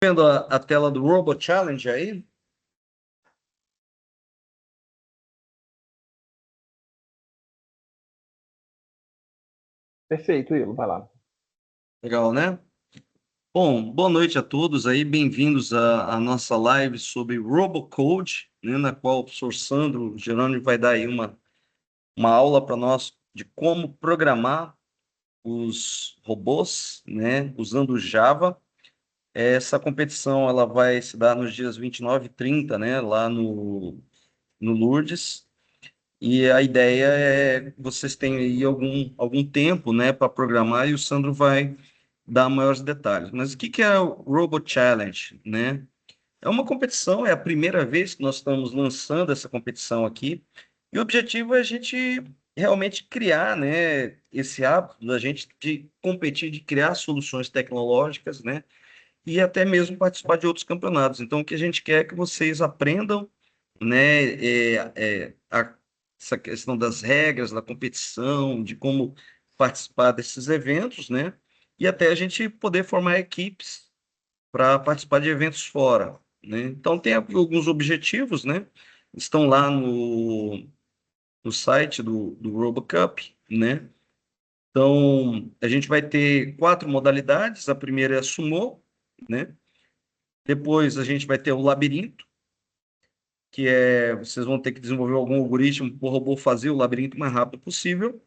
Vendo a tela do Robo Challenge aí? Perfeito, Will, vai lá. Legal, né? Bom, boa noite a todos aí, bem-vindos à nossa live sobre Robocode, né, na qual o professor Sandro Geroni vai dar aí uma aula para nós de como programar os robôs, né, usando Java. Essa competição ela vai se dar nos dias 29 e 30, né, lá no Lourdes. E a ideia é que vocês tenham aí algum tempo, né, para programar e o Sandro vai dar maiores detalhes. Mas o que que é o Robo Challenge, né? É uma competição, é a primeira vez que nós estamos lançando essa competição aqui. E o objetivo é a gente realmente criar, né, esse hábito da gente de competir, de criar soluções tecnológicas, né, e até mesmo participar de outros campeonatos. Então, o que a gente quer é que vocês aprendam, né, essa questão das regras da competição, de como participar desses eventos, né, e até a gente poder formar equipes para participar de eventos fora, né. Então, tem alguns objetivos, né, estão lá no site do RoboCup, né. Então, a gente vai ter 4 modalidades. A primeira é a Sumo, né? Depois a gente vai ter o labirinto, que é vocês vão ter que desenvolver algum algoritmo para o robô fazer o labirinto o mais rápido possível.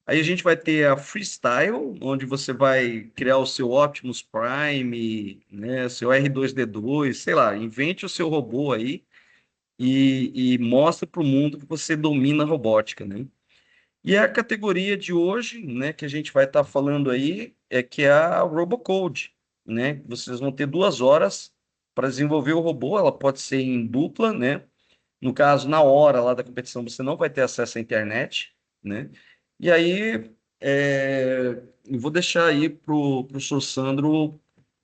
Aí a gente vai ter a freestyle, onde você vai criar o seu Optimus Prime, né, seu R2D2, sei lá, invente o seu robô aí e mostra para o mundo que você domina a robótica, né? E a categoria de hoje, né, que a gente vai estar falando aí, é que é a Robocode, né? Vocês vão ter 2 horas para desenvolver o robô, ela pode ser em dupla, né? No caso, na hora lá da competição, você não vai ter acesso à internet, né? E aí, eu vou deixar aí para o professor Sandro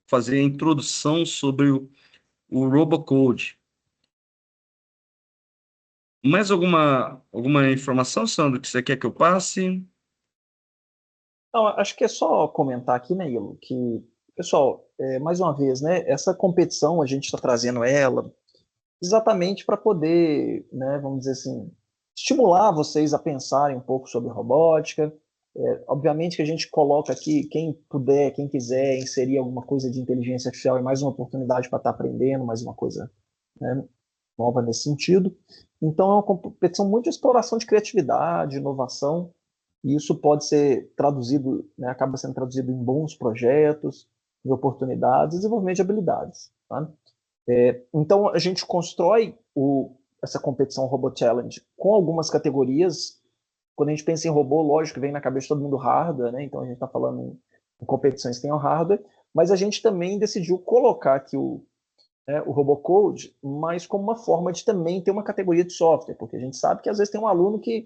fazer a introdução sobre o Robocode. Mais alguma informação, Sandro, que você quer que eu passe? Não, acho que é só comentar aqui, né, Ilo, que, pessoal, mais uma vez, né, essa competição a gente está trazendo ela exatamente para poder, né, vamos dizer assim, estimular vocês a pensarem um pouco sobre robótica. Obviamente que a gente coloca aqui, quem puder, quem quiser inserir alguma coisa de inteligência artificial é mais uma oportunidade para estar aprendendo, mais uma coisa, né, nova nesse sentido. Então é uma competição muito de exploração de criatividade, inovação, e isso pode ser traduzido, né, acaba sendo traduzido em bons projetos, em oportunidades, desenvolvimento de habilidades. Tá? Então a gente constrói essa competição Robot Challenge com algumas categorias. Quando a gente pensa em robô, lógico, vem na cabeça de todo mundo hardware, né? Então a gente está falando em competições que tem o hardware, mas a gente também decidiu colocar aqui o Robocode, mas como uma forma de também ter uma categoria de software, porque a gente sabe que às vezes tem um aluno que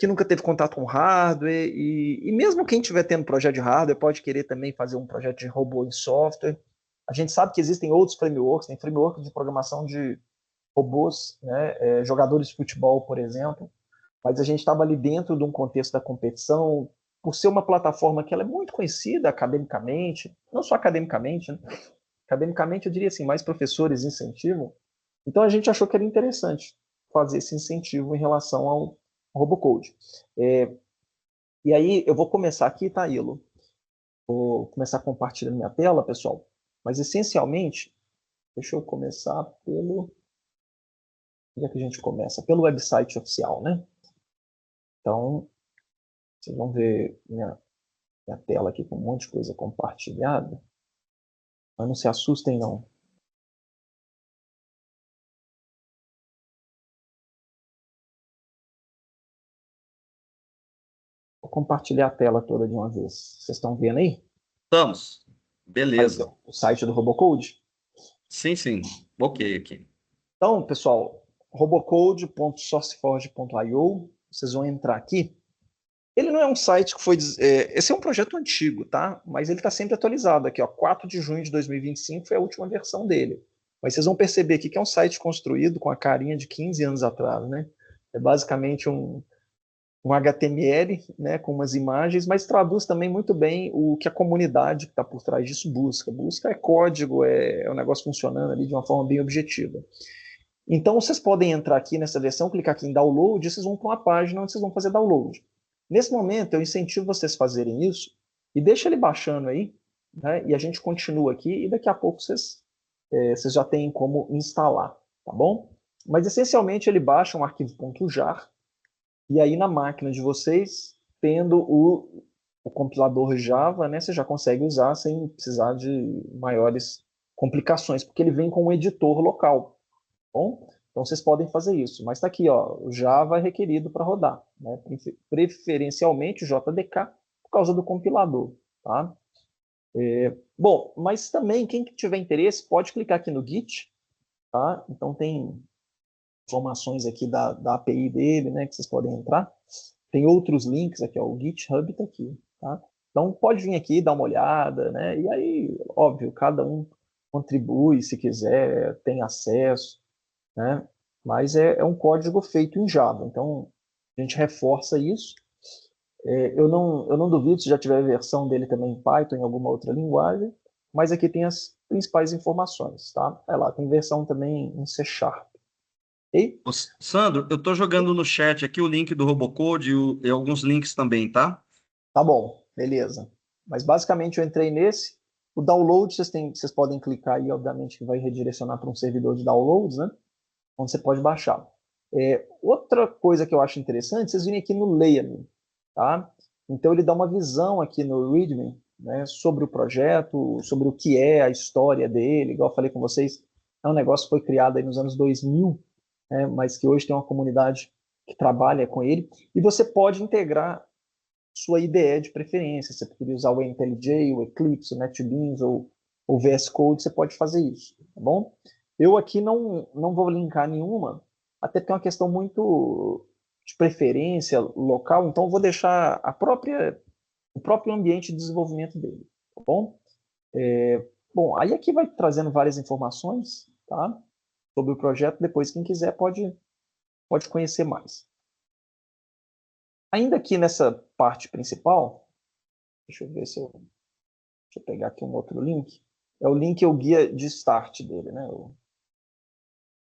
nunca teve contato com hardware, e mesmo quem estiver tendo projeto de hardware pode querer também fazer um projeto de robô em software. A gente sabe que existem outros frameworks, tem framework de programação de robôs, né, jogadores de futebol, por exemplo, mas a gente estava ali dentro de um contexto da competição, por ser uma plataforma que ela é muito conhecida academicamente, não só academicamente, né? Academicamente, eu diria assim, mais professores incentivam. Então, a gente achou que era interessante fazer esse incentivo em relação ao Robocode. E aí, eu vou começar aqui, tá, Ilo? Vou começar compartilhando minha tela, pessoal. Mas, essencialmente, deixa eu começar pelo... Onde é que a gente começa? Pelo website oficial, né? Então, vocês vão ver minha tela aqui com um monte de coisa compartilhada. Mas não se assustem, não. Vou compartilhar a tela toda de uma vez. Vocês estão vendo aí? Estamos. Apareceu Beleza. o site do Robocode. Sim, sim. Ok, aqui. Então, pessoal, robocode.sourceforge.io, vocês vão entrar aqui. Ele não é um site que foi. Esse é um projeto antigo, tá? Mas ele está sempre atualizado aqui, ó. 4 de junho de 2025 foi a última versão dele. Mas vocês vão perceber aqui que é um site construído com a carinha de 15 anos atrás, né? É basicamente um HTML, né, com umas imagens, mas traduz também muito bem o que a comunidade que está por trás disso busca. Busca é código, é um negócio funcionando ali de uma forma bem objetiva. Então, vocês podem entrar aqui nessa versão, clicar aqui em download, e vocês vão para uma página onde vocês vão fazer download. Nesse momento, eu incentivo vocês a fazerem isso, e deixa ele baixando aí, né, e a gente continua aqui, e daqui a pouco vocês já têm como instalar, tá bom? Mas, essencialmente, ele baixa um arquivo .jar, e aí na máquina de vocês, tendo o compilador Java, né, você já consegue usar sem precisar de maiores complicações, porque ele vem com um editor local. Bom, então vocês podem fazer isso, mas está aqui, ó, o Java é requerido para rodar, né? Preferencialmente o JDK por causa do compilador, tá? Bom, mas também quem tiver interesse pode clicar aqui no Git, tá? Então tem informações aqui da API dele, né, que vocês podem entrar. Tem outros links aqui, ó, o GitHub está aqui, tá? Então pode vir aqui dar uma olhada, né? E aí, óbvio, cada um contribui se quiser, tem acesso, né? Mas é um código feito em Java, então a gente reforça isso. Eu não duvido se já tiver versão dele também em Python, em alguma outra linguagem, mas aqui tem as principais informações, tá? Vai lá, tem versão também em C Sharp. E, Ô, Sandro, eu estou jogando no chat aqui o link do Robocode e alguns links também, tá? tá bom, beleza. Mas basicamente eu entrei nesse. O download, vocês podem clicar aí, obviamente, que vai redirecionar para um servidor de downloads, né? Onde você pode baixar. Outra coisa que eu acho interessante, vocês virem aqui no Leia-me, tá? Então ele dá uma visão aqui no README, né, sobre o projeto, sobre o que é a história dele, igual eu falei com vocês, é um negócio que foi criado aí nos anos 2000, né, mas que hoje tem uma comunidade que trabalha com ele, e você pode integrar sua IDE de preferência, você poderia usar o IntelliJ, o Eclipse, o NetBeans ou o VS Code, você pode fazer isso, tá bom? Eu aqui não vou linkar nenhuma, até porque é uma questão muito de preferência local, então eu vou deixar o próprio ambiente de desenvolvimento dele, tá bom? Bom, aí aqui vai trazendo várias informações, tá? Sobre o projeto, depois quem quiser pode conhecer mais. Ainda aqui nessa parte principal, deixa eu ver se eu deixa eu pegar aqui um outro link. É o link, é o guia de start dele, né? O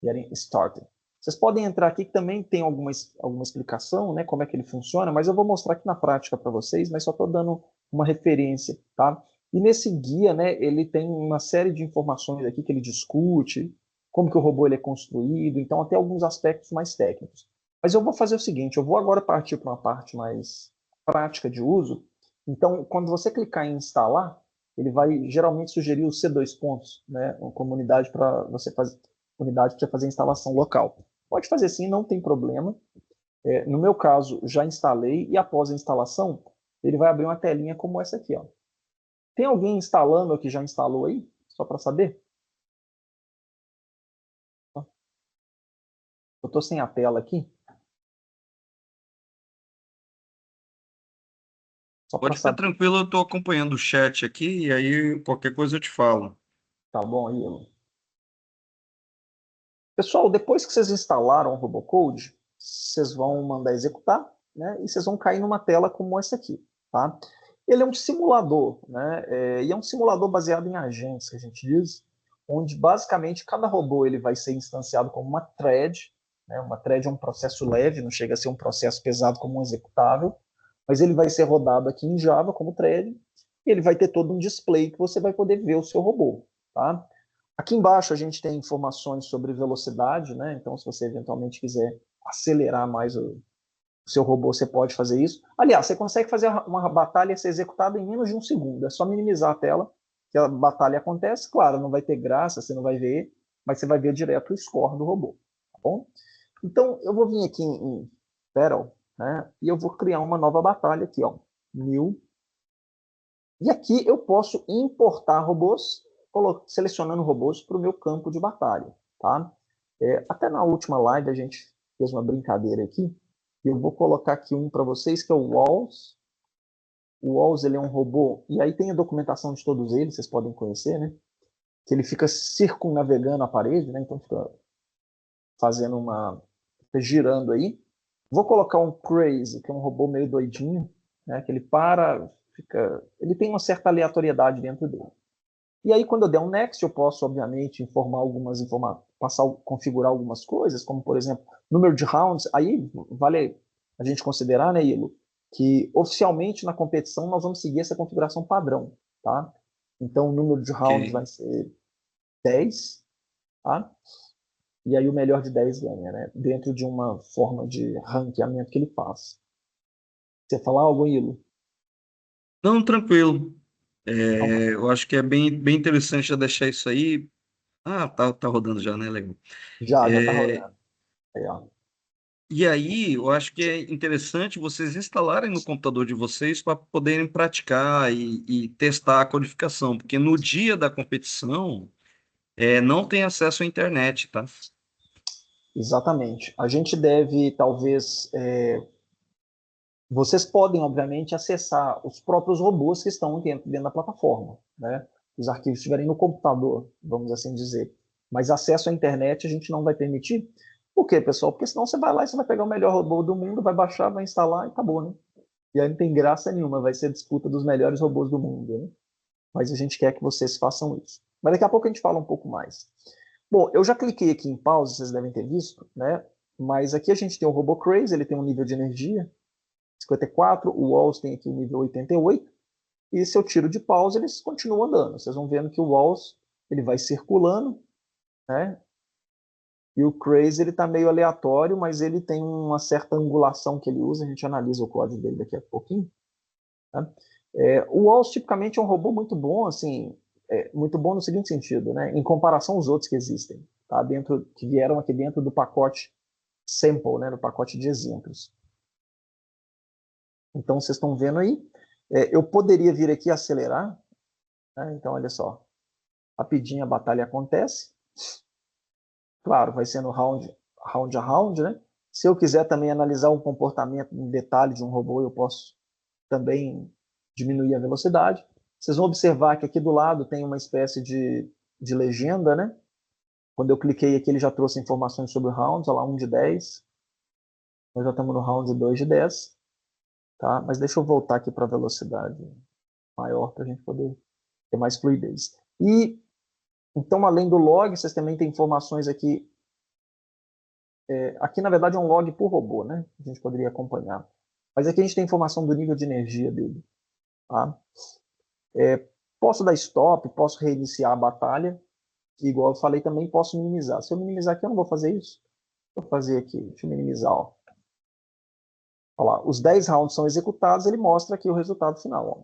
Getting Started. Vocês podem entrar aqui que também tem alguma explicação, né? Como é que ele funciona, mas eu vou mostrar aqui na prática para vocês, mas só estou dando uma referência, tá? E nesse guia, né? Ele tem uma série de informações aqui que ele discute, como que o robô ele é construído, então até alguns aspectos mais técnicos. Mas eu vou fazer o seguinte, eu vou agora partir para uma parte mais prática de uso. Então, quando você clicar em instalar, ele vai geralmente sugerir os C2 pontos, né? Uma comunidade para você fazer, unidade para fazer a instalação local. Pode fazer sim, não tem problema. No meu caso, já instalei e após a instalação, ele vai abrir uma telinha como essa aqui, ó. Tem alguém instalando ou que já instalou aí? Só para saber? Eu estou sem a tela aqui. Só para Pode ficar saber. tranquilo, eu estou acompanhando o chat aqui e aí qualquer coisa eu te falo. Tá bom aí, Elon? Pessoal, depois que vocês instalaram o Robocode, vocês vão mandar executar, né? E vocês vão cair numa tela como essa aqui, tá? Ele é um simulador, né? E é um simulador baseado em agentes, que a gente diz, onde basicamente cada robô ele vai ser instanciado como uma thread, né? Uma thread é um processo leve, não chega a ser um processo pesado como um executável, mas ele vai ser rodado aqui em Java como thread, e ele vai ter todo um display que você vai poder ver o seu robô, tá? Aqui embaixo a gente tem informações sobre velocidade, né? Então, se você eventualmente quiser acelerar mais o seu robô, você pode fazer isso. Aliás, você consegue fazer uma batalha ser executada em menos de um segundo. É só minimizar a tela que a batalha acontece. Claro, não vai ter graça, você não vai ver, mas você vai ver direto o score do robô, tá bom? Então, eu vou vir aqui em Battle, né? E eu vou criar uma nova batalha aqui, ó. New. E aqui eu posso importar robôs, selecionando robôs para o meu campo de batalha, tá? Até na última live a gente fez uma brincadeira aqui. Eu vou colocar aqui um para vocês, que é o Walls. O Walls ele é um robô, e aí tem a documentação de todos eles, vocês podem conhecer, né? Que ele fica circunnavegando a parede, né? Então fica fazendo fica girando aí. Vou colocar um Crazy, que é um robô meio doidinho, né? Que ele para, ele tem uma certa aleatoriedade dentro dele. E aí, quando eu der um next, eu posso, obviamente, configurar algumas coisas, como, por exemplo, número de rounds. Aí, vale a gente considerar, né, Ilo, que oficialmente na competição nós vamos seguir essa configuração padrão, tá? Então, o número de rounds Ok. vai ser 10, tá? E aí o melhor de 10 ganha, né? Dentro de uma forma de ranqueamento que ele faz. Você falar algo, Ilo? Não, tranquilo. Então, Eu acho que é bem interessante já deixar isso aí. Ah, tá rodando já, né? Legal. já tá É, rodando. Aí, ó. e aí, eu acho que é interessante vocês instalarem no computador de vocês para poderem praticar e testar a codificação, porque no dia da competição não tem acesso à internet, tá? Exatamente. A gente deve, talvez, vocês podem, obviamente, acessar os próprios robôs que estão dentro da plataforma, né? Os arquivos estiverem no computador, vamos assim dizer. Mas acesso à internet a gente não vai permitir. Por quê, pessoal? Porque senão você vai lá e você vai pegar o melhor robô do mundo, vai baixar, vai instalar e acabou, né? E aí não tem graça nenhuma, vai ser a disputa dos melhores robôs do mundo, né? Mas a gente quer que vocês façam isso. Mas daqui a pouco a gente fala um pouco mais. Bom, eu já cliquei aqui em pause, vocês devem ter visto, né? Mas aqui a gente tem o Robô Crazy, ele tem um nível de energia 54, o Walls tem aqui o nível 88, e se eu tiro de pause, eles continuam andando. Vocês vão vendo que o Walls ele vai circulando, né? E o Crazy ele está meio aleatório, mas ele tem uma certa angulação que ele usa. A gente analisa o código dele daqui a pouquinho. Tá? O Walls tipicamente é um robô muito bom, assim, muito bom no seguinte sentido, né? Em comparação aos outros que existem, tá? Que vieram aqui dentro do pacote sample, né? Do pacote de exemplos. Então vocês estão vendo aí. Eu poderia vir aqui acelerar, né? Então olha só, rapidinho a batalha acontece. Claro, vai sendo round a round, né? Se eu quiser também analisar um comportamento em detalhe de um robô, eu posso também diminuir a velocidade. Vocês vão observar que aqui do lado tem uma espécie de legenda, né? Quando eu cliquei aqui, ele já trouxe informações sobre rounds, olha lá, 1 de 10. Nós já estamos no round 2 de 10, tá? Mas deixa eu voltar aqui para a velocidade maior para a gente poder ter mais fluidez. E, então, além do log, vocês também têm informações aqui. Aqui, na verdade, é um log por robô, né? A gente poderia acompanhar. Mas aqui a gente tem informação do nível de energia dele, tá? Posso dar stop, posso reiniciar a batalha. Igual eu falei, também posso minimizar. Se eu minimizar aqui, eu não vou fazer isso. Vou fazer aqui, deixa eu minimizar. Ó. Olha lá, os 10 rounds são executados, ele mostra aqui o resultado final. Ó.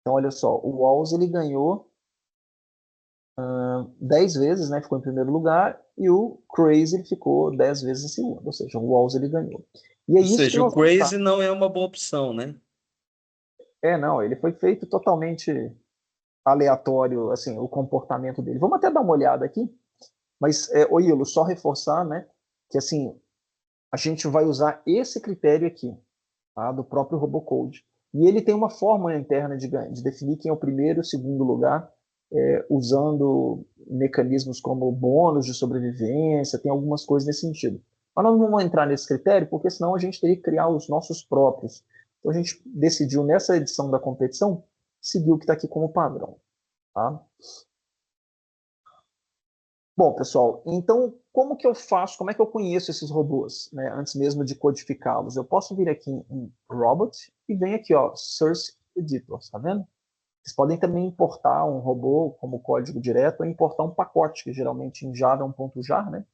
Então, olha só, o Walls ele ganhou 10 vezes, né, ficou em primeiro lugar, e o Crazy ele ficou 10 vezes em segundo, ou seja, o Walls ele ganhou. E é Ou isso que seja, o nós vamos estar. Crazy não é uma boa opção, né? Não, ele foi feito totalmente aleatório, assim, o comportamento dele. Vamos até dar uma olhada aqui, mas, ô Ilo, só reforçar, né, que assim, a gente vai usar esse critério aqui, tá, do próprio Robocode. E ele tem uma fórmula interna de definir quem é o primeiro e o segundo lugar, usando mecanismos como bônus de sobrevivência, tem algumas coisas nesse sentido. Mas nós não vamos entrar nesse critério, porque senão a gente teria que criar os nossos próprios. Então a gente decidiu, nessa edição da competição, seguir o que está aqui como padrão. Tá? Bom, pessoal, então como que eu faço, como é que eu conheço esses robôs, né, antes mesmo de codificá-los? Eu posso vir aqui em Robot e vem aqui, ó, Source Editor, tá vendo? Vocês podem também importar um robô como código direto ou importar um pacote, que geralmente em Java é um ponto .jar, né,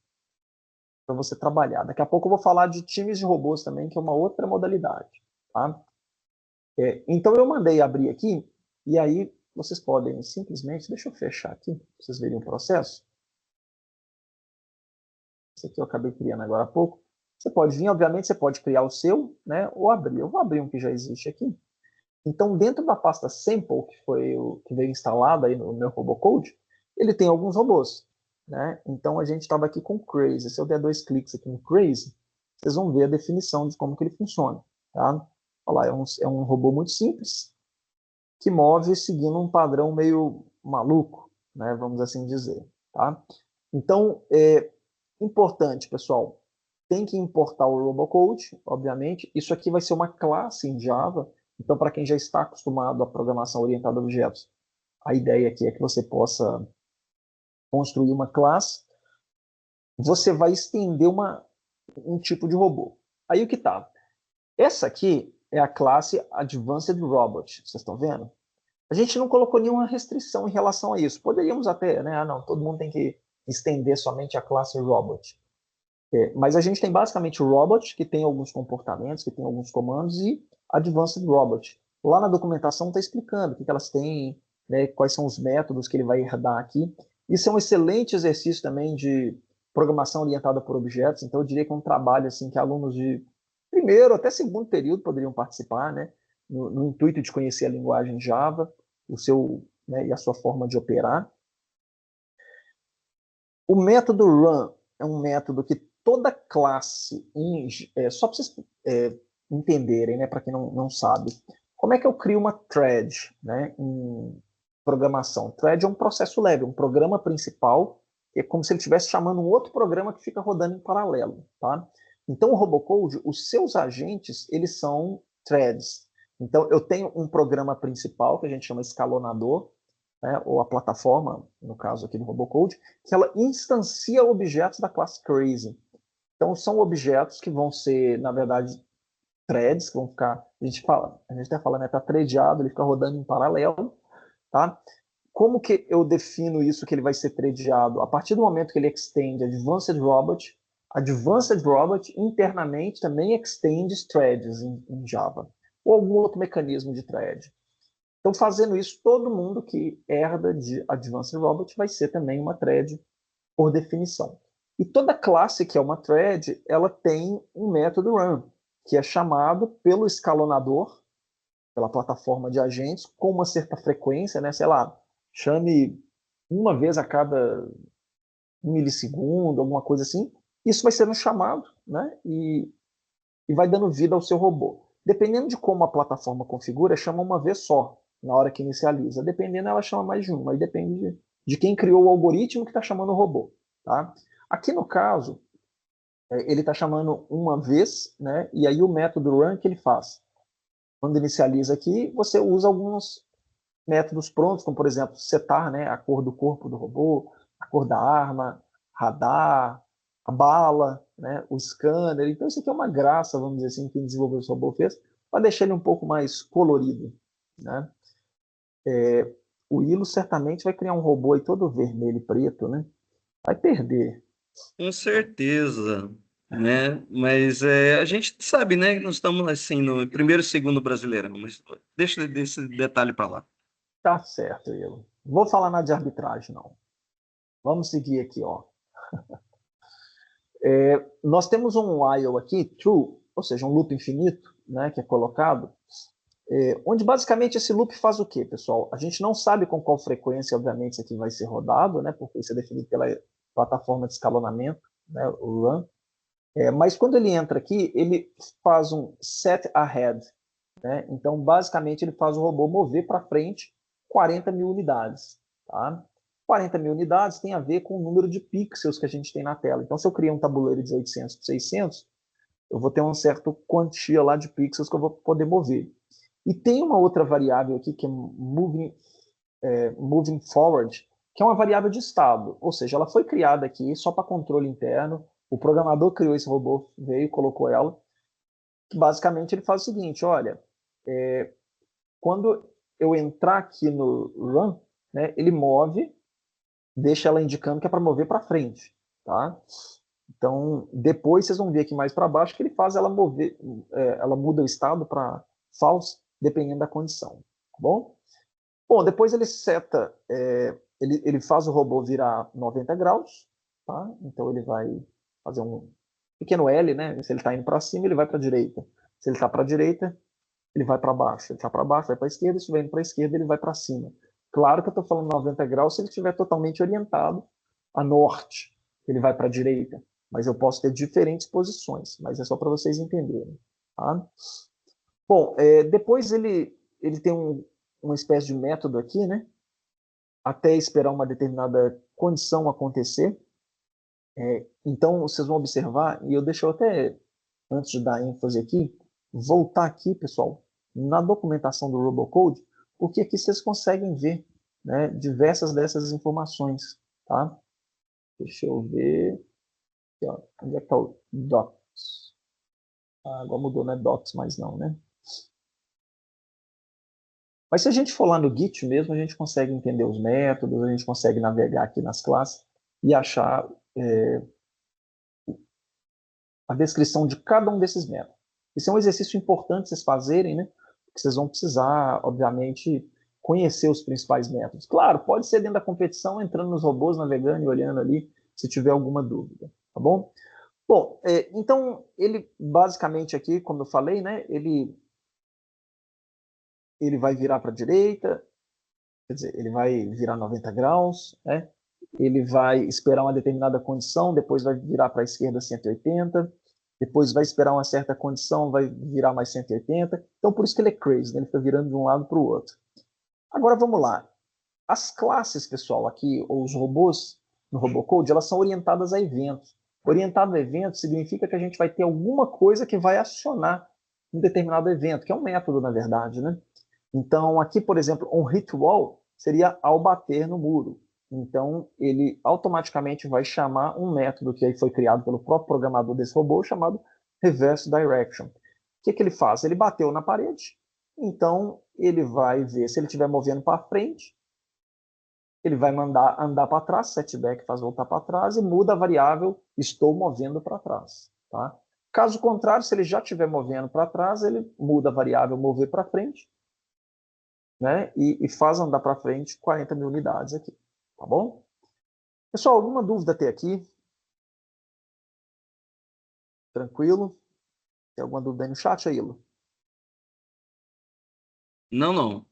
para você trabalhar. Daqui a pouco eu vou falar de times de robôs também, que é uma outra modalidade, tá? Então eu mandei abrir aqui e aí vocês podem simplesmente, deixa eu fechar aqui, para vocês verem o processo. Esse aqui eu acabei criando agora há pouco. Você pode vir, obviamente, você pode criar o seu, né, ou abrir. Eu vou abrir um que já existe aqui. Então, dentro da pasta sample, que foi o que veio instalado aí no meu Robocode, ele tem alguns robôs, né? Então, a gente estava aqui com o Crazy. Se eu der 2 cliques aqui no Crazy, vocês vão ver a definição de como que ele funciona, tá? Olha lá, é um robô muito simples, que move seguindo um padrão meio maluco, né? Vamos assim dizer, tá? Então, importante, pessoal. tem que importar o Robocode, obviamente. Isso aqui vai ser uma classe em Java. Então, para quem já está acostumado à programação orientada a objetos, a ideia aqui é que você possa construir uma classe. Você vai estender um tipo de robô. Aí o que tá? Essa aqui é a classe Advanced Robot. Vocês estão vendo? A gente não colocou nenhuma restrição em relação a isso. Poderíamos até, né? Ah, não, todo mundo tem que estender somente a classe Robot. Mas a gente tem basicamente o Robot, que tem alguns comportamentos, que tem alguns comandos, e Advanced Robot. Lá na documentação está explicando o que elas têm, né, quais são os métodos que ele vai herdar aqui. Isso é um excelente exercício também de programação orientada por objetos, então eu diria que é um trabalho assim, que alunos de primeiro até segundo período poderiam participar, né, no intuito de conhecer a linguagem Java, o seu, né, e a sua forma de operar. O método run é um método que toda classe, só para vocês entenderem, né, para quem não sabe, como é que eu crio uma thread, né, em programação? Thread é um processo leve, um programa principal, que é como se ele estivesse chamando um outro programa que fica rodando em paralelo, tá? Então, o Robocode, os seus agentes, eles são threads. Então, eu tenho um programa principal, que a gente chama escalonador, né, ou a plataforma, no caso aqui do Robocode, que ela instancia objetos da classe Crazy. Então, são objetos que vão ser, na verdade, threads, que vão ficar, a gente está falando, está threadado, ele fica rodando em paralelo, tá? Como que eu defino isso que ele vai ser threadado? A partir do momento que ele extende Advanced Robot internamente também extende threads em Java, ou algum outro mecanismo de thread. Então, fazendo isso, todo mundo que herda de Advanced Robot vai ser também uma thread por definição. E toda classe que é uma thread, ela tem um método run, que é chamado pelo escalonador, pela plataforma de agentes, com uma certa frequência, né? Sei lá, chame uma vez a cada 1 milissegundo, alguma coisa assim. Isso vai ser um chamado, né? E vai dando vida ao seu robô. Dependendo de como a plataforma configura, chama uma vez só, na hora que inicializa. Dependendo, ela chama mais de uma. Aí depende de quem criou o algoritmo que está chamando o robô. Tá? Aqui no caso, ele está chamando uma vez, né? E aí o método run que ele faz. Quando inicializa aqui, você usa alguns métodos prontos, como por exemplo, setar, né, a cor do corpo do robô, a cor da arma, radar, a bala, né, o scanner. Então isso aqui é uma graça, vamos dizer assim, que quem desenvolveu esse robô fez, para deixar ele um pouco mais colorido, né? O Ilo certamente vai criar um robô aí todo vermelho e preto, né? Vai perder. Com certeza, né? Mas a gente sabe, né? Que nós estamos assim no primeiro e segundo Brasileirão, mas deixa esse detalhe para lá. Tá certo, Ilo. Vou falar nada de arbitragem, não. Vamos seguir aqui, ó. Nós temos um while aqui, true, ou seja, um loop infinito, né, que é colocado, onde basicamente esse loop faz o quê, pessoal? A gente não sabe com qual frequência, obviamente, isso aqui vai ser rodado, né, porque isso é definido pela plataforma de escalonamento, né, o run. Mas quando ele entra aqui, ele faz um set ahead, né? Então, basicamente, ele faz o robô mover para frente 40 mil unidades. Tá? 40 mil unidades tem a ver com o número de pixels que a gente tem na tela. Então, se eu criar um tabuleiro de 800 por 600, eu vou ter uma certa quantia lá de pixels que eu vou poder mover. E tem uma outra variável aqui, que é moving forward, que é uma variável de estado. Ou seja, ela foi criada aqui só para controle interno. O programador criou esse robô, veio, colocou ela. Que basicamente ele faz o seguinte, olha, quando eu entrar aqui no run, né, ele move, deixa ela indicando que é para mover para frente, tá? Então, depois vocês vão ver aqui mais para baixo que ele faz ela mover, ela muda o estado para false, dependendo da condição, tá bom? Bom, depois ele seta, ele faz o robô virar 90 graus, tá? Então ele vai fazer um pequeno L, né? Se ele está indo para cima, ele vai para a direita. Se ele está para a direita, ele vai para baixo. Ele está para baixo, vai para a esquerda. Se estiver indo para a esquerda, ele vai para cima. Claro que eu estou falando 90 graus se ele estiver totalmente orientado a norte. Ele vai para a direita. Mas eu posso ter diferentes posições. Mas é só para vocês entenderem. Tá? Bom, depois ele tem uma espécie de método aqui, né? Até esperar uma determinada condição acontecer. Então, vocês vão observar, e eu deixo até, antes de dar ênfase aqui, voltar aqui, pessoal, na documentação do Robocode, porque aqui vocês conseguem ver, né, diversas dessas informações, tá? Deixa eu ver, aqui, ó, onde é que está o Docs? Ah, agora mudou, não é Docs mais não, né? Mas se a gente for lá no Git mesmo, a gente consegue entender os métodos, a gente consegue navegar aqui nas classes e achar a descrição de cada um desses métodos. Esse é um exercício importante vocês fazerem, né? Porque vocês vão precisar, obviamente, conhecer os principais métodos. Claro, pode ser dentro da competição, entrando nos robôs, navegando e olhando ali, se tiver alguma dúvida, tá bom? Bom, então, ele basicamente aqui, como eu falei, né? Ele vai virar para a direita, quer dizer, ele vai virar 90 graus, né? Ele vai esperar uma determinada condição, depois vai virar para a esquerda 180, depois vai esperar uma certa condição, vai virar mais 180. Então, por isso que ele é crazy, né? Ele fica virando de um lado para o outro. Agora, vamos lá. As classes, pessoal, aqui, ou os robôs no Robocode, elas são orientadas a eventos. Orientado a eventos significa que a gente vai ter alguma coisa que vai acionar um determinado evento, que é um método, na verdade, né? Então, aqui, por exemplo, um hit wall seria ao bater no muro. Então, ele automaticamente vai chamar um método que aí foi criado pelo próprio programador desse robô, chamado reverse direction. O que, que ele faz? Ele bateu na parede, então ele vai ver se ele estiver movendo para frente, ele vai mandar andar para trás, setback faz voltar para trás, e muda a variável estou movendo para trás. Tá? Caso contrário, se ele já estiver movendo para trás, ele muda a variável mover para frente, né? E faz andar para frente 40 mil unidades aqui, tá bom? Pessoal, alguma dúvida até aqui? Tranquilo? Tem alguma dúvida aí no chat, Ailo? Não, não.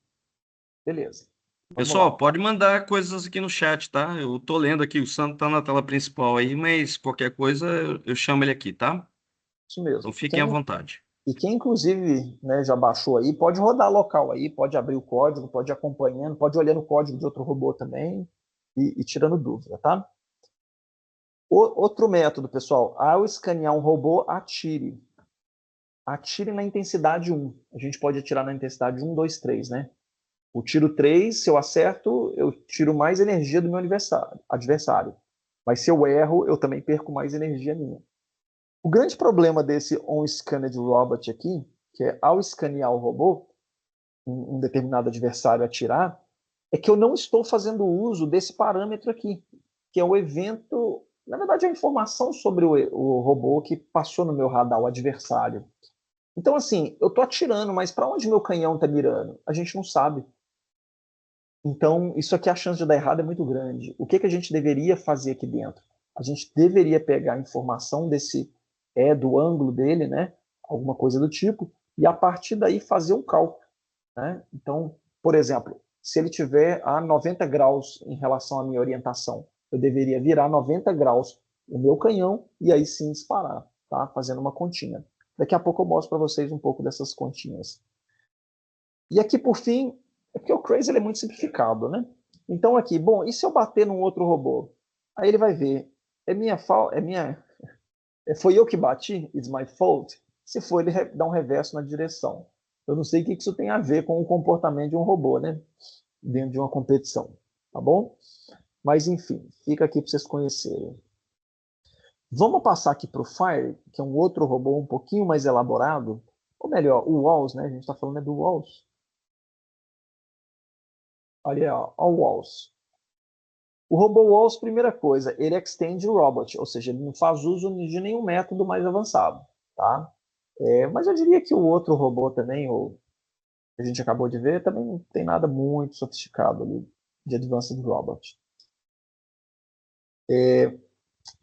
Beleza. Vamos Pessoal, lá. pode mandar coisas aqui no chat, tá? Eu tô lendo aqui, o Sandro tá na tela principal aí, mas qualquer coisa eu chamo ele aqui, tá? Isso Então mesmo. fiquem à vontade. E quem, inclusive, né, já baixou aí, pode rodar local aí, pode abrir o código, pode ir acompanhando, pode olhar no código de outro robô também e tirando dúvida, tá? Outro método, pessoal, ao escanear um robô, atire. Atire na intensidade 1. A gente pode atirar na intensidade 1, 2, 3, né? O tiro 3, se eu acerto, eu tiro mais energia do meu adversário. Mas se eu erro, eu também perco mais energia minha. O grande problema desse on-scanned robot aqui, que é ao escanear o robô, um determinado adversário atirar, é que eu não estou fazendo uso desse parâmetro aqui, que é o evento, na verdade, é a informação sobre o robô que passou no meu radar, o adversário. Então, assim, eu estou atirando, mas para onde meu canhão está mirando? A gente não sabe. Então, isso aqui, a chance de dar errado é muito grande. O que, que a gente deveria fazer aqui dentro? A gente deveria pegar a informação do ângulo dele, né? Alguma coisa do tipo, e a partir daí fazer um cálculo, né? Então, por exemplo, se ele tiver a 90 graus em relação à minha orientação, eu deveria virar 90 graus o meu canhão e aí sim disparar, tá? Fazendo uma continha. Daqui a pouco eu mostro para vocês um pouco dessas continhas. E aqui, por fim, é porque o Crazy ele é muito simplificado, né? Então aqui, bom, e se eu bater num outro robô? Aí ele vai ver, foi eu que bati? It's my fault? Se for, ele dá um reverso na direção. Eu não sei o que isso tem a ver com o comportamento de um robô, né? Dentro de uma competição, tá bom? Mas enfim, fica aqui para vocês conhecerem. Vamos passar aqui para o Fire, que é um outro robô um pouquinho mais elaborado. Ou melhor, o Walls, né? A gente está falando do Walls. Olha, ó, o Walls. O robô Walls, primeira coisa, ele extend o robot, ou seja, ele não faz uso de nenhum método mais avançado, tá? Mas eu diria que o outro robô também, o que a gente acabou de ver, também não tem nada muito sofisticado ali de Advanced Robot.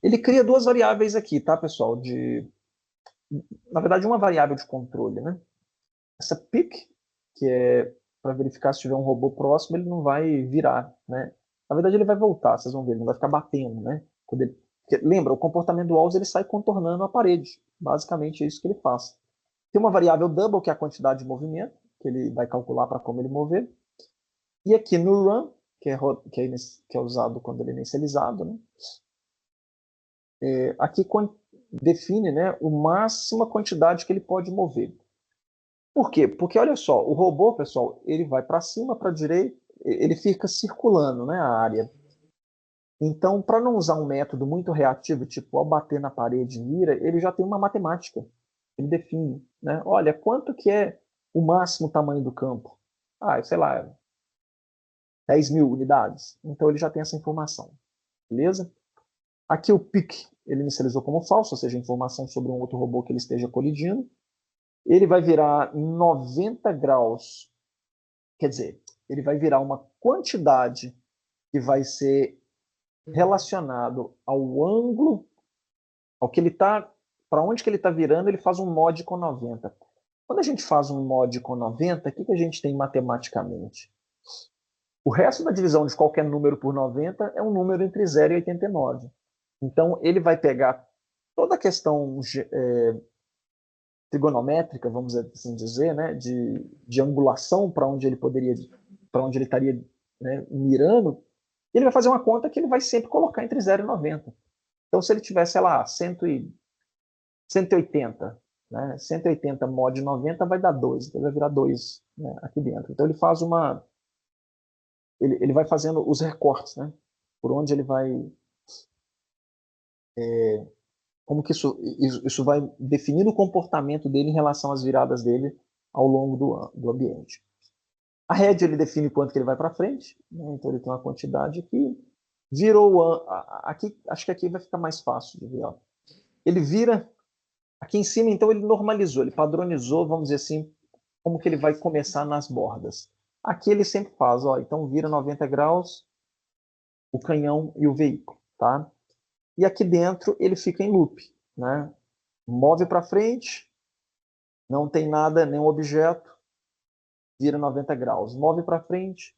Ele cria duas variáveis aqui, tá, pessoal? Na verdade, uma variável de controle, né? Essa pick, que é para verificar se tiver um robô próximo, ele não vai virar, né? Na verdade, ele vai voltar, vocês vão ver, ele não vai ficar batendo, né? Lembra, o comportamento do Walls ele sai contornando a parede. Basicamente é isso que ele faz. Tem uma variável double, que é a quantidade de movimento, que ele vai calcular para como ele mover. E aqui no run, que é usado quando ele é inicializado, né? aqui define, né, a máxima quantidade que ele pode mover. Por quê? Porque, olha só, o robô, pessoal, ele vai para cima, para a direita, ele fica circulando, né, a área. Então, para não usar um método muito reativo, tipo, ao bater na parede e mira, ele já tem uma matemática. Ele define, né? Olha, quanto que é o máximo tamanho do campo? Ah, sei lá, 10.000 unidades. Então, ele já tem essa informação, beleza? Aqui o pick ele inicializou como falso, ou seja, informação sobre um outro robô que ele esteja colidindo. Ele vai virar 90 graus, quer dizer, ele vai virar uma quantidade que vai ser relacionado ao ângulo, ao que ele está, para onde que ele está virando, ele faz um mod com 90. Quando a gente faz um mod com 90, o que a gente tem matematicamente? O resto da divisão de qualquer número por 90 é um número entre 0 e 89. Então, ele vai pegar toda a questão trigonométrica, vamos assim dizer, né, de angulação para onde ele poderia, para onde ele estaria, né, mirando, e ele vai fazer uma conta que ele vai sempre colocar entre 0 e 90. Então, se ele tiver, sei lá, 180, né, 180 mod 90 vai dar 2, então vai virar 2, né, aqui dentro. Então, ele faz uma... Ele vai fazendo os recortes, né, por onde ele vai... como que isso vai definindo o comportamento dele em relação às viradas dele ao longo do ambiente. A rede ele define quanto que ele vai para frente, né? Então ele tem uma quantidade que virou aqui, acho que aqui vai ficar mais fácil de ver. Ó. Ele vira aqui em cima, então ele normalizou, ele padronizou, vamos dizer assim, como que ele vai começar nas bordas. Aqui ele sempre faz, ó, então vira 90 graus o canhão e o veículo, tá? E aqui dentro ele fica em loop, né? Move para frente, não tem nada, nenhum objeto, vira 90 graus. Move para frente,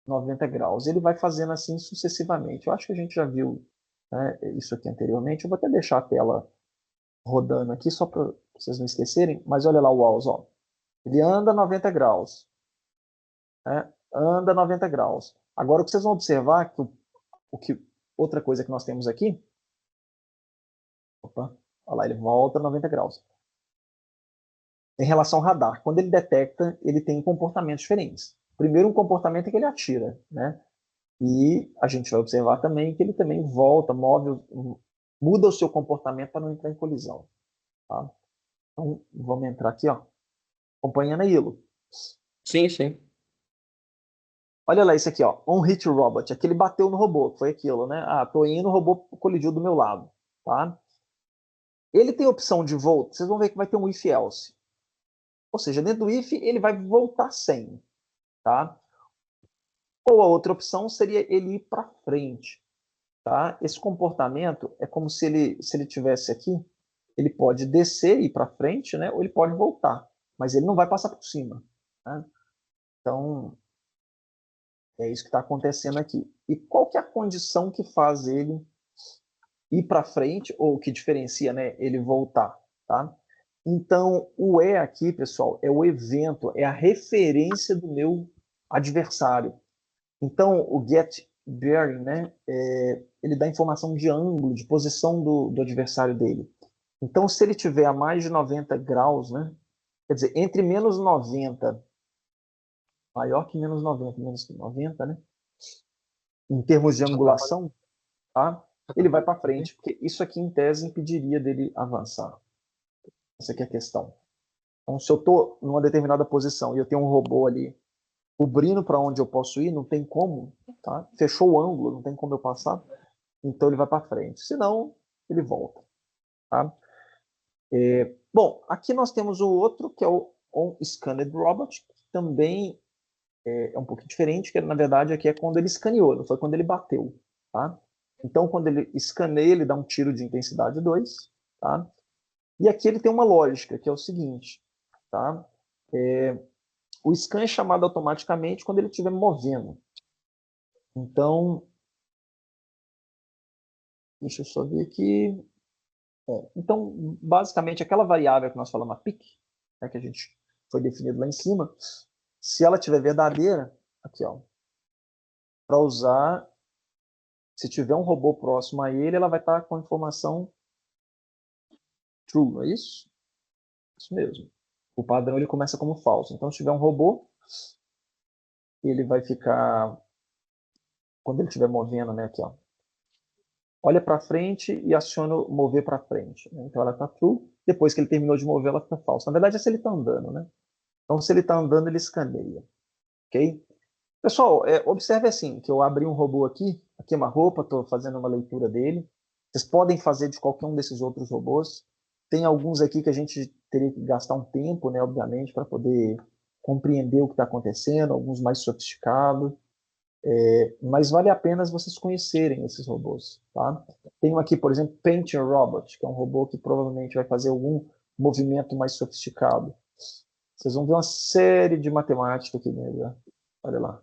90 graus. Ele vai fazendo assim sucessivamente. Eu acho que a gente já viu, né, isso aqui anteriormente. Eu vou até deixar a tela rodando aqui, só para vocês não esquecerem. Mas olha lá o Walls, ó. Ele anda 90 graus. Né? Anda 90 graus. Agora, o que vocês vão observar, outra coisa que nós temos aqui, opa, olha lá, ele volta 90 graus. Em relação ao radar, quando ele detecta, ele tem comportamentos diferentes. Primeiro, um comportamento é que ele atira, né? E a gente vai observar também que ele também volta, muda o seu comportamento para não entrar em colisão. Tá? Então, vamos entrar aqui, ó, acompanhando a Ilo. Sim, sim. Olha lá isso aqui, ó, on-hit robot. Aquele bateu no robô, foi aquilo, né? Ah, tô indo, o robô colidiu do meu lado. Tá? Ele tem a opção de volta, vocês vão ver que vai ter um if-else. Ou seja, dentro do if, ele vai voltar sem. Tá? Ou a outra opção seria ele ir para frente. Tá? Esse comportamento é como se ele tivesse aqui, ele pode descer e ir para frente, né? Ou ele pode voltar, mas ele não vai passar por cima. Né? Então, é isso que está acontecendo aqui. E qual que é a condição que faz ele ir para frente, ou que diferencia, né, ele voltar? Tá? Então, o E aqui, pessoal, é o evento, é a referência do meu adversário. Então, o get bearing, né, ele dá informação de ângulo, de posição do adversário dele. Então, se ele tiver a mais de 90 graus, né, quer dizer, entre menos 90, maior que menos que 90, né, em termos de angulação, tá, ele vai para frente, porque isso aqui, em tese, impediria dele avançar. Essa aqui é a questão. Então, se eu estou numa determinada posição e eu tenho um robô ali cobrindo para onde eu posso ir, não tem como, tá? Fechou o ângulo, não tem como eu passar, então ele vai para frente. Senão, ele volta. Tá? Bom, aqui nós temos o outro, que é o On-Scanned Robot, que também é um pouquinho diferente, que na verdade aqui é quando ele escaneou, não foi quando ele bateu. Tá? Então, quando ele escaneia, ele dá um tiro de intensidade 2. Tá? E aqui ele tem uma lógica, que é o seguinte. Tá? O scan é chamado automaticamente quando ele estiver movendo. Então, deixa eu só ver aqui. Então, basicamente, aquela variável que nós falamos, a pic, né, que a gente foi definido lá em cima, se ela tiver verdadeira, aqui, ó, para usar Se tiver um robô próximo a ele, ela vai estar com a informação true, não é isso? Isso mesmo. O padrão ele começa como falso. Então, se tiver um robô, ele vai ficar, quando ele estiver movendo, né, aqui, ó, olha para frente e aciona o mover para frente. Né? Então, ela está true. Depois que ele terminou de mover, ela fica falsa. Na verdade, é se ele está andando, né? Então, se ele está andando, ele escaneia. Ok? Pessoal, observe assim, que eu abri um robô aqui é uma roupa, estou fazendo uma leitura dele. Vocês podem fazer de qualquer um desses outros robôs. Tem alguns aqui que a gente teria que gastar um tempo, né, obviamente, para poder compreender o que está acontecendo, alguns mais sofisticados, mas vale a pena vocês conhecerem esses robôs. Tá? Tem aqui, por exemplo, Painting Robot, que é um robô que provavelmente vai fazer algum movimento mais sofisticado. Vocês vão ver uma série de matemática aqui nele. Olha lá.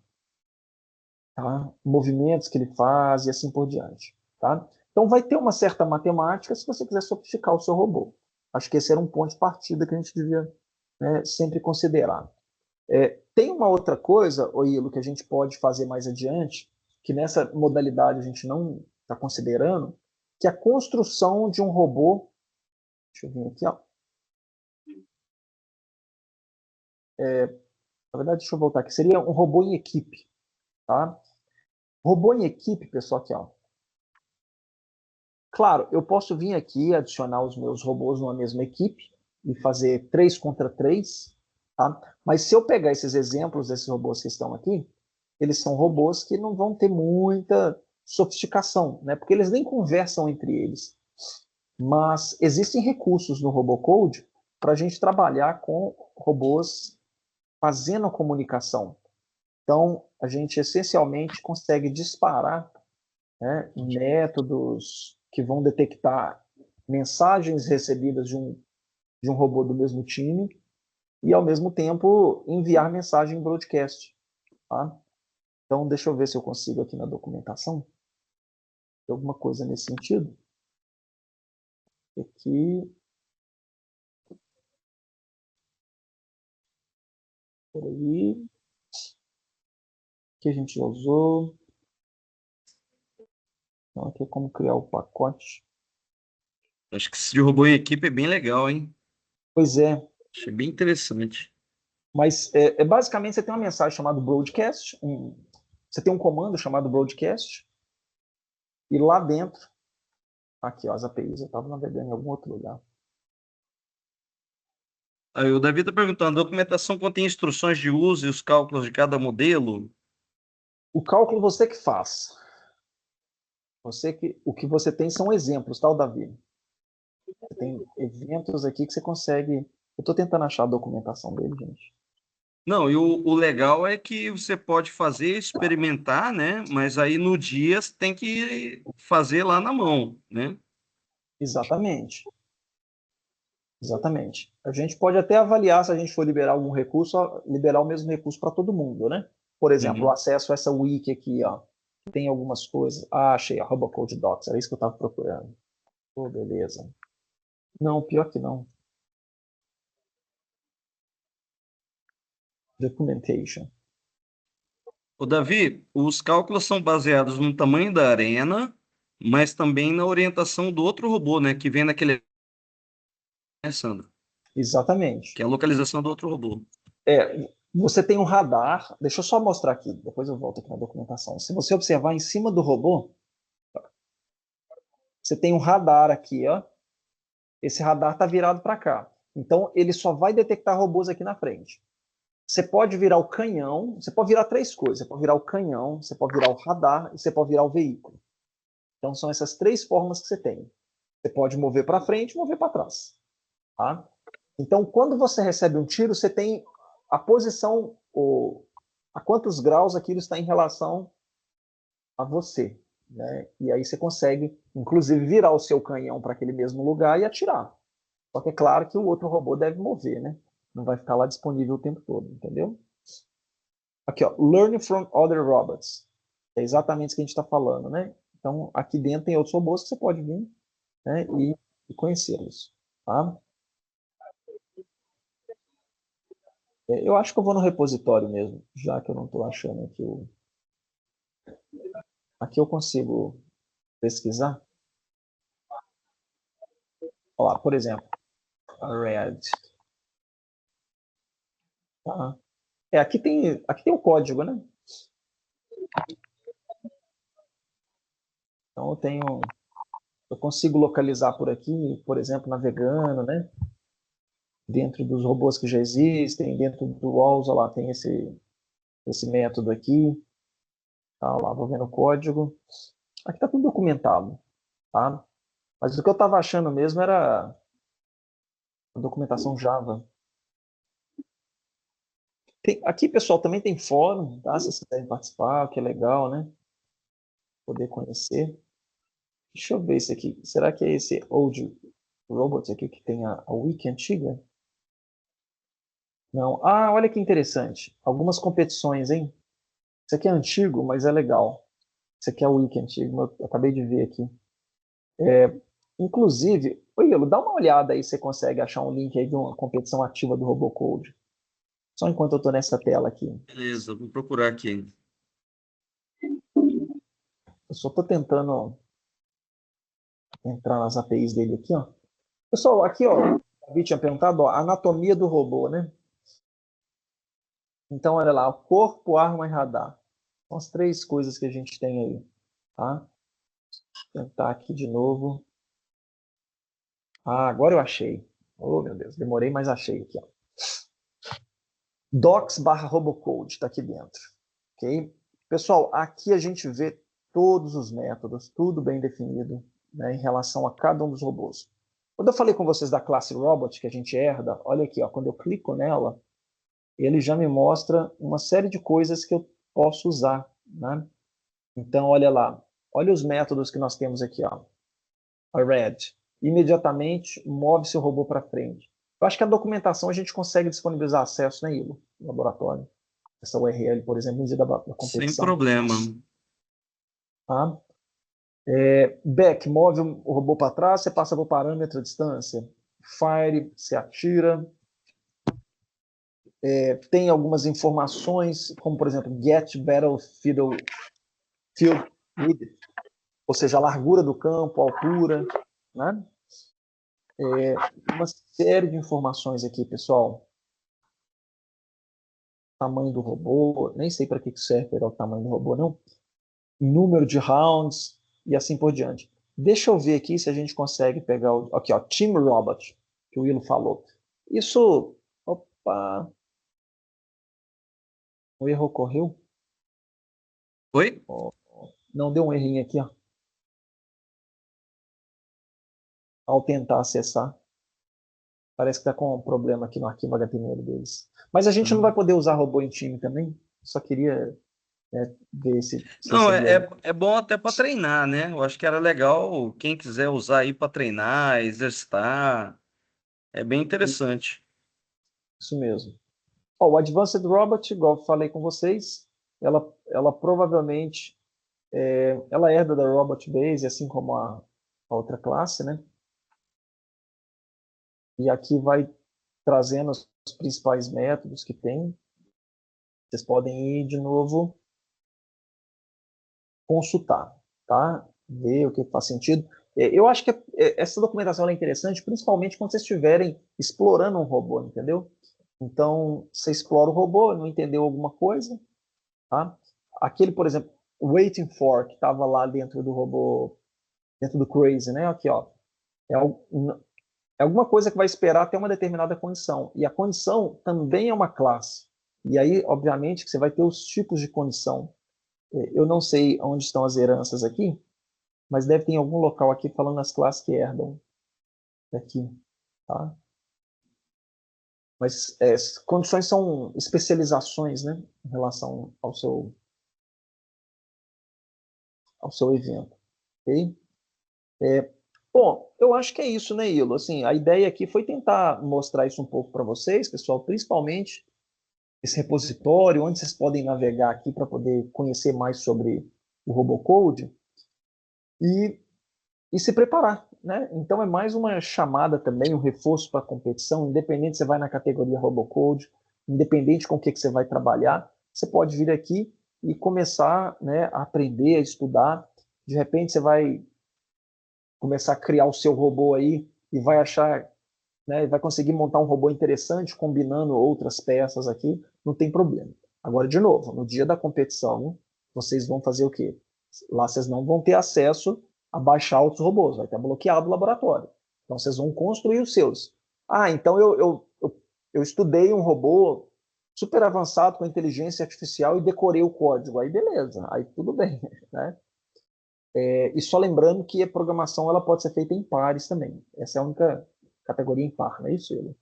Tá? Movimentos que ele faz e assim por diante. Tá? Então vai ter uma certa matemática se você quiser sofisticar o seu robô. Acho que esse era um ponto de partida que a gente devia, né, sempre considerar. Tem uma outra coisa, Oilo, que a gente pode fazer mais adiante, que nessa modalidade a gente não está considerando, que é a construção de um robô. Deixa eu vir aqui, ó. Na verdade, deixa eu voltar aqui. Seria um robô em equipe. Tá? Robô em equipe, pessoal, aqui, ó. Claro, eu posso vir aqui adicionar os meus robôs numa mesma equipe e fazer 3 contra 3, tá? Mas se eu pegar esses exemplos desses robôs que estão aqui, eles são robôs que não vão ter muita sofisticação, né? Porque eles nem conversam entre eles. Mas existem recursos no Robocode para a gente trabalhar com robôs fazendo comunicação. Então, a gente essencialmente consegue disparar, né, métodos que vão detectar mensagens recebidas de um robô do mesmo time e, ao mesmo tempo, enviar mensagem em broadcast. Tá? Então, deixa eu ver se eu consigo aqui na documentação alguma coisa nesse sentido. Aqui. Peraí. Que a gente já usou. Então, aqui é como criar o pacote. Acho que esse de robô em equipe é bem legal, hein? Pois é, Achei bem interessante. mas basicamente você tem uma mensagem chamada broadcast, você tem um comando chamado broadcast, e lá dentro, aqui ó, as APIs, eu estava navegando em algum outro lugar. Aí o Davi está perguntando, a documentação contém instruções de uso e os cálculos de cada modelo? O cálculo você que faz. O que você tem são exemplos, tá, Davi? Você tem eventos aqui que você consegue. Eu estou tentando achar a documentação dele, gente. Não, e o legal é que você pode fazer, experimentar, né? Mas aí no dia você tem que fazer lá na mão, né? Exatamente. Exatamente. A gente pode até avaliar se a gente for liberar algum recurso, liberar o mesmo recurso para todo mundo, né? Por exemplo, o Uhum. acesso a essa wiki aqui, ó. Tem algumas coisas. Ah, achei, a Robocode Docs, era isso que eu estava procurando. Oh, beleza. Não, pior que não. Documentation. O Davi, os cálculos são baseados no tamanho da arena, mas também na orientação do outro robô, né? Que vem naquele, né, Sandra? Exatamente. Que é a localização do outro robô. Você tem um radar. Deixa eu só mostrar aqui, depois eu volto aqui na documentação. Se você observar em cima do robô, você tem um radar aqui, ó. Esse radar está virado para cá. Então, ele só vai detectar robôs aqui na frente. Você pode virar o canhão, você pode virar três coisas. Você pode virar o canhão, você pode virar o radar e você pode virar o veículo. Então, são essas três formas que você tem. Você pode mover para frente e mover para trás. Tá? Então, quando você recebe um tiro, você tem a posição, a quantos graus aquilo está em relação a você. Né? E aí você consegue, inclusive, virar o seu canhão para aquele mesmo lugar e atirar. Só que é claro que o outro robô deve mover, né? Não vai ficar lá disponível o tempo todo, entendeu? Aqui, ó, Learn from other robots. É exatamente isso que a gente está falando, né? Então, aqui dentro tem outros robôs que você pode vir, né, e conhecê-los, tá? Eu acho que eu vou no repositório mesmo, já que eu não estou achando aqui o... Aqui eu consigo pesquisar. Olha lá, por exemplo, a Red. Tá? Aqui tem o código, né? Então eu consigo localizar por aqui, por exemplo, navegando, né? Dentro dos robôs que já existem, dentro do Walls, lá tem esse método aqui. Tá, lá, vou vendo o código. Aqui está tudo documentado, tá? Mas o que eu estava achando mesmo era a documentação Java. Aqui, pessoal, também tem fórum, tá? Se vocês quiserem participar, que é legal, né? Poder conhecer. Deixa eu ver esse aqui. Será que é esse Old Robot aqui que tem a wiki antiga? Não. Ah, olha que interessante. Algumas competições, hein? Isso aqui é antigo, mas é legal. Isso aqui é o wiki antigo, eu acabei de ver aqui. Inclusive, oi, Ielo, dá uma olhada aí se você consegue achar um link aí de uma competição ativa do Robocode. Só enquanto eu estou nessa tela aqui. Beleza, vou procurar aqui. Eu só estou tentando entrar nas APIs dele aqui, ó. Pessoal, aqui, ó, o Davi tinha perguntado, ó, a anatomia do robô, né? Então, olha lá, corpo, arma e radar. São as três coisas que a gente tem aí, tá? Vou tentar aqui de novo. Ah, agora eu achei. Oh, meu Deus, demorei, mas achei aqui, ó. Docs/robocode está aqui dentro, ok? Pessoal, aqui a gente vê todos os métodos, tudo bem definido, né, em relação a cada um dos robôs. Quando eu falei com vocês da classe Robot, que a gente herda, olha aqui, ó, quando eu clico nela, ele já me mostra uma série de coisas que eu posso usar, né? Então, olha lá, olha os métodos que nós temos aqui, ó. A Red, imediatamente move seu robô para frente. Eu acho que a documentação a gente consegue disponibilizar acesso, né, Igor, no laboratório. Essa URL, por exemplo, no dia da Sem competição. problema. Tá? Back, move o robô para trás, você passa por parâmetro a distância. Fire, você atira. Tem algumas informações, como por exemplo, get battlefield width, ou seja, a largura do campo, a altura, né? Uma série de informações aqui, pessoal. Tamanho do robô, nem sei para que serve pegar o tamanho do robô, não. Número de rounds e assim por diante. Deixa eu ver aqui se a gente consegue pegar o. Aqui, ó, Team Robot, que o Willo falou. Isso. Opa! O erro ocorreu? Oi? Oh, não, deu um errinho aqui, ó. Ao tentar acessar. Parece que está com um problema aqui no arquivo HTML deles. Mas a gente não vai poder usar robô em time também. Só queria ver se você Não, sabia. é bom até para treinar, né? Eu acho que era legal quem quiser usar aí para treinar, exercitar. É bem interessante. Isso mesmo. Ó, o Advanced Robot, igual eu falei com vocês, ela provavelmente ela herda da Robot Base, assim como a outra classe, né? E aqui vai trazendo os principais métodos que tem. Vocês podem ir de novo consultar, tá? Ver o que faz sentido. Eu acho que essa documentação é interessante, principalmente quando vocês estiverem explorando um robô, entendeu? Então, você explora o robô, não entendeu alguma coisa, tá? Aquele, por exemplo, Waiting for, que estava lá dentro do robô, dentro do Crazy, né? Aqui, ó. É, é alguma coisa que vai esperar até uma determinada condição. E a condição também é uma classe. E aí, obviamente, que você vai ter os tipos de condição. Eu não sei onde estão as heranças aqui, mas deve ter em algum local aqui falando as classes que herdam aqui, tá? Mas condições são especializações, né, em relação ao seu evento, ok? Bom, eu acho que é isso, né, Ilo? Assim, a ideia aqui foi tentar mostrar isso um pouco para vocês, pessoal, principalmente esse repositório, onde vocês podem navegar aqui para poder conhecer mais sobre o Robocode e, e se preparar, né? Então é mais uma chamada também, um reforço para a competição, independente se você vai na categoria Robocode, independente com o que você vai trabalhar, você pode vir aqui e começar, né, a aprender, a estudar. De repente você vai começar a criar o seu robô aí e vai achar, né, vai conseguir montar um robô interessante combinando outras peças aqui, não tem problema. Agora, de novo, no dia da competição, vocês vão fazer o quê? Lá vocês não vão ter acesso a baixar outros robôs, vai estar bloqueado o laboratório. Então, vocês vão construir os seus. Ah, então eu estudei um robô super avançado com inteligência artificial e decorei o código. Aí, beleza, aí tudo bem, né? E só lembrando que a programação ela pode ser feita em pares também. Essa é a única categoria em par, não é isso, Ele?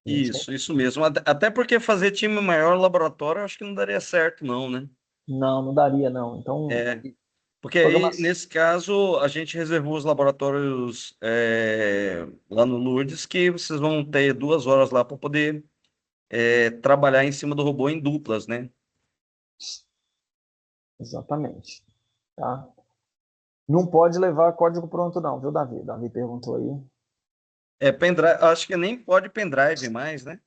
Isso mesmo. Até porque fazer time maior laboratório, eu acho que não daria certo, não, né? Não, não daria, não. Então, É, porque aí, programação. nesse caso, a gente reservou os laboratórios lá no Lourdes, que vocês vão ter 2 horas lá para poder trabalhar em cima do robô em duplas, né? Exatamente. Tá? Não pode levar código pronto, não, viu, Davi? Davi perguntou aí. Pendrive, acho que nem pode pendrive mais, né?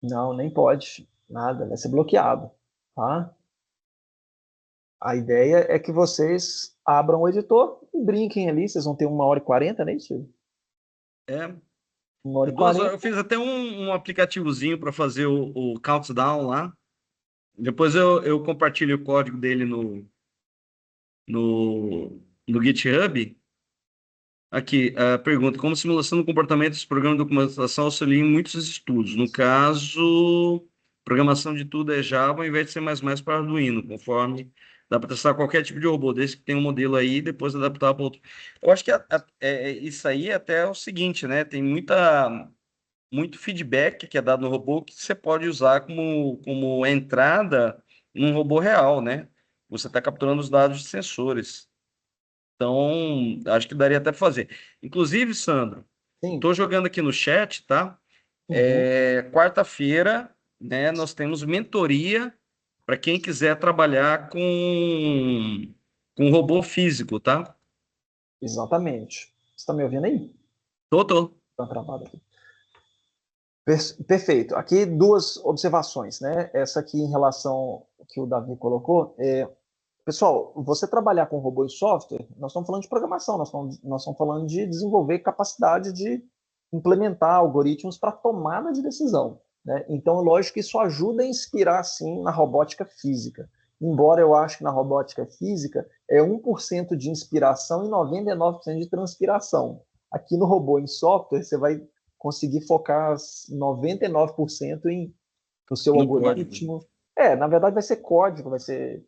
Não, nem pode. Nada, vai ser bloqueado. Tá? A ideia é que vocês abram o editor e brinquem ali. Vocês vão ter 1h40, né, isso? É, 1h40. Eu fiz até um aplicativozinho para fazer o countdown lá. Depois eu compartilho o código dele no GitHub. Aqui, a pergunta: como simulação do comportamento desse programa de documentação auxilia em muitos estudos? No caso, programação de tudo é Java, ao invés de C++ para Arduino, conforme dá para testar qualquer tipo de robô, desde que tenha um modelo aí e depois adaptar para outro. Eu acho que isso aí até é o seguinte, né? Tem muito feedback que é dado no robô que você pode usar como entrada num robô real, né? Você está capturando os dados de sensores. Então, acho que daria até pra fazer. Inclusive, Sandro, Sim. estou jogando aqui no chat, tá? Uhum. Quarta-feira, né, nós temos mentoria para quem quiser trabalhar com robô físico, tá? Exatamente. Você está me ouvindo aí? Tô. Está travado aqui. Perfeito. Aqui duas observações, né? Essa aqui em relação ao que o Davi colocou. Pessoal, você trabalhar com robô e software, nós estamos falando de programação, nós estamos falando de desenvolver capacidade de implementar algoritmos para tomada de decisão. Né? Então, é lógico que isso ajuda a inspirar, sim, na robótica física. Embora eu acho que na robótica física é 1% de inspiração e 99% de transpiração. Aqui no robô em software, você vai conseguir focar 99% no seu No código. algoritmo. Na verdade vai ser código, você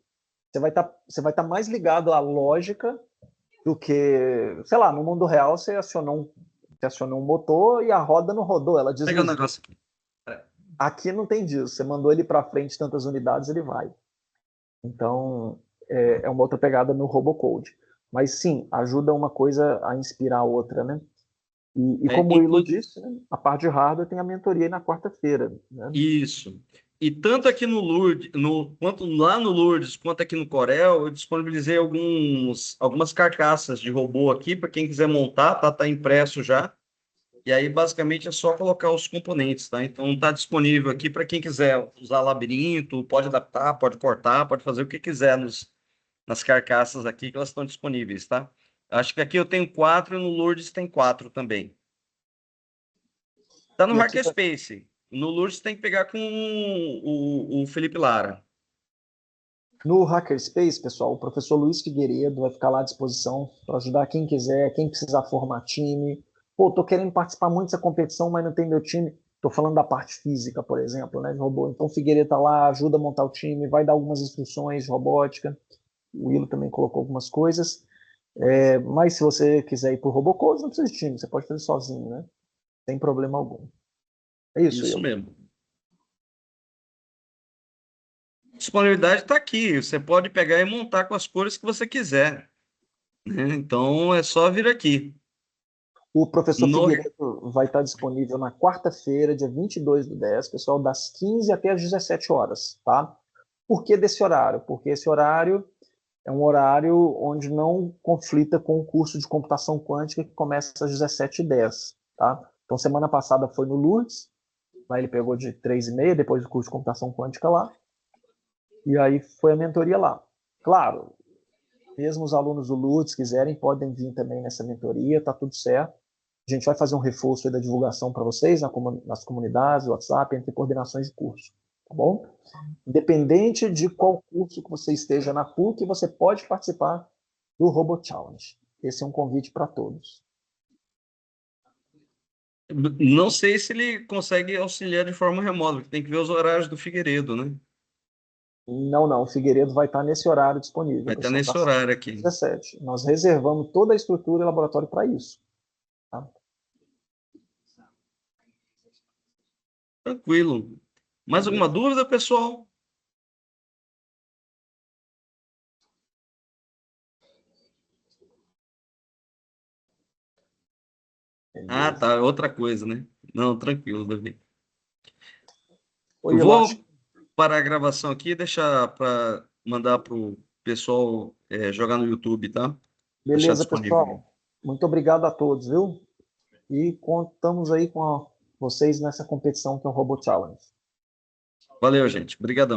vai estar mais ligado à lógica do que, sei lá, no mundo real você acionou um motor e a roda não rodou, ela Pega o deslizou. negócio aqui. Aqui não tem disso, você mandou ele para frente tantas unidades, ele vai. Então, é uma outra pegada no Robocode. Mas sim, ajuda uma coisa a inspirar a outra, né? E É, como o Ilo inclu- disse, né, a parte de hardware tem a mentoria aí na quarta-feira. Né? Isso. E tanto aqui no Lourdes, quanto lá no Lourdes, quanto aqui no Corel, eu disponibilizei algumas carcaças de robô aqui para quem quiser montar, tá? Tá impresso já. E aí, basicamente, é só colocar os componentes, tá? Então, está disponível aqui para quem quiser usar labirinto, pode adaptar, pode cortar, pode fazer o que quiser nas carcaças aqui, que elas estão disponíveis, tá? Acho que aqui eu tenho 4 e no Lourdes tem 4 também. Tá no E aqui Hackerspace. No Lourdes tem que pegar com o Felipe Lara. no Hackerspace, pessoal, o professor Luiz Figueiredo vai ficar lá à disposição para ajudar quem quiser, quem precisar formar time. Pô, tô querendo participar muito dessa competição, mas não tem meu time. Tô falando da parte física, por exemplo, né, de robô. Então o Figueiredo tá lá, ajuda a montar o time, vai dar algumas instruções de robótica. O Willo também colocou algumas coisas. Mas se você quiser ir por Robocode, não precisa de time, você pode fazer sozinho, né? Sem problema algum. É isso, Isso Willo. mesmo. Disponibilidade está aqui. Você pode pegar e montar com as cores que você quiser, né? Então, é só vir aqui. O professor No... Figueiredo vai estar disponível na quarta-feira, dia 22/10, pessoal, das 15 até as 17 horas, tá? Por que desse horário? Porque esse horário é um horário onde não conflita com o curso de computação quântica que começa às 17h10, tá? Então, semana passada foi no Lourdes, lá ele pegou de 3h30, depois do curso de computação quântica lá, e aí foi a mentoria lá. Claro, Mesmo os alunos do Lutz quiserem, podem vir também nessa mentoria, tá tudo certo. A gente vai fazer um reforço aí da divulgação para vocês nas comunidades, WhatsApp, entre coordenações de curso, tá bom? Independente de qual curso que você esteja na PUC, você pode participar do Robot Challenge. Esse é um convite para todos. Não sei se ele consegue auxiliar de forma remota, porque tem que ver os horários do Figueiredo, né? Não, não, o Figueiredo vai estar nesse horário disponível, Vai estar pessoal, nesse das 7 horário às aqui. 17. Nós reservamos toda a estrutura e laboratório para isso. Tá? Tranquilo. Mais alguma Beleza? dúvida, pessoal? Ah, Beleza. tá. Outra coisa, né? Não, tranquilo, Davi. Eu Oi, eu acho. vou parar a gravação aqui e deixar para mandar para o pessoal jogar no YouTube, tá? Deixar Beleza, disponível. pessoal. Muito obrigado a todos, viu? E contamos aí com vocês nessa competição que é o Robot Challenge. Valeu, gente. Obrigadão.